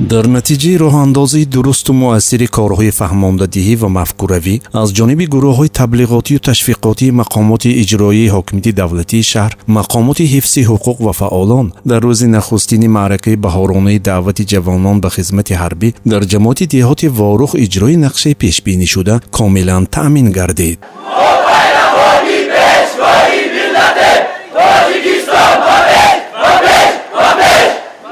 در نتیجه راه اندازی درست و مؤثر کارهای فهمانده‌دهی و مفکوروی از جانب گروه‌های تبلیغاتی و تشویقاتی مقامات اجرایی حاکمیت دولتی شهر، مقامات حفظ حقوق و فعالان در روز نخستین معرکه بهارانه دعوت جوانان به خدمت حربی در جماعت دهات واروخ اجرای نقشه پیش بینی شده کاملا تأمین گردید.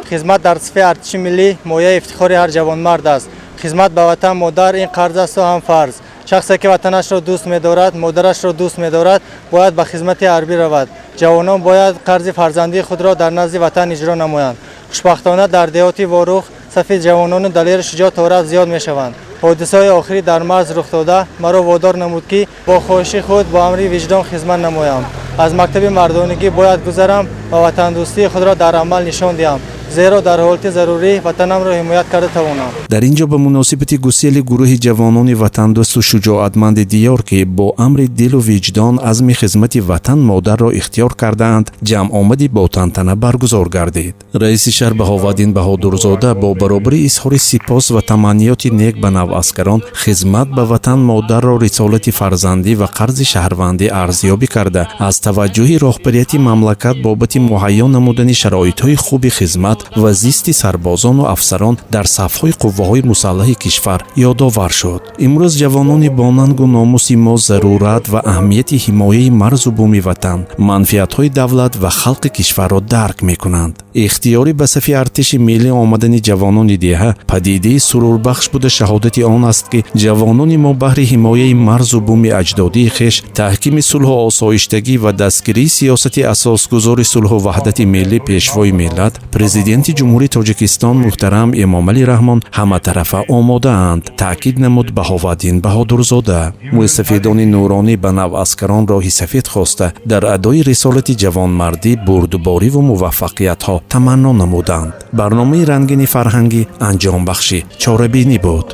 خدمت در صف ارتش ملی مایه افتخار هر جوانمرد است. خدمت به وطن مادر این قرض است و هم فرض. شخصی که وطنش را دوست می‌دارد، مادرش را دوست می‌دارد، باید به خدمت حربی رود. جوانان باید قرض فرزندی خود را در نزد وطن اجرا نمایند. خوشبختانه در دهات واروخ صف جوانان دلیر شجاعت و زیاد می‌شوند. حادثه‌های آخری در مرز رخ داده مرا وادار نمود که با خواهش خود با امر وجدان خدمت نمایم. از مکتب مردانگی باید گذرم و وطن دوستی خود را در عمل نشان دهم. زیرا در حالت ضروری وطنم را حمایت کرده توانم. در اینجا به مناسبت گسیل گروه جوانان وطن دوست و شجاعتمند دیار که با امر دل و وجدان عزم خدمت وطن مادر را اختیار کردند، جمع آمدی با تنتنه برگزار گردید. رئیس شهر بهاودین بهادرزاده با برابری اظهار سپاس و تمنیات نیک به نواسکران خدمت به وطن مادر را رسالت فرزندی و قرض شهروندی ارزیابی کرده از توجه راهبریت مملکت بابت مهیا نمودن شرایط‌های خوب خدمت و زیست سربازان و افسران در صف‌های قوه‌های مسلح کشور یادآور شد. امروز جوانان با ننگ و ناموس ما ضرورت و اهمیت حمایت مرز و بوم وطن، منفعت‌های دولت و خلق کشور را درک می‌کنند. اختیاری به صف ارتش ملی آمدن جوانان دیه پدیده سروربخش بوده شهادت آن است که جوانان ما بهر حمایت مرز و بوم اجدادی خویش، تحکیم صلح و آسایشتگی و دستگیری سیاست اساسگذار صلح و وحدت ملی پیشوای ملت پرزیدنت جمهوری تاجیکستان محترم امامعلی رحمان همه طرفه آماده اند، تاکید نمود بهاودین بهادرزاده. مستفیدان نورانی به نواسکران راه سفید خواسته در ادای رسالت جوانمردی بردباری و موفقیت ها تمنا نمودند. برنامه رنگین فرهنگی انجام بخشی چاره‌بینی بود.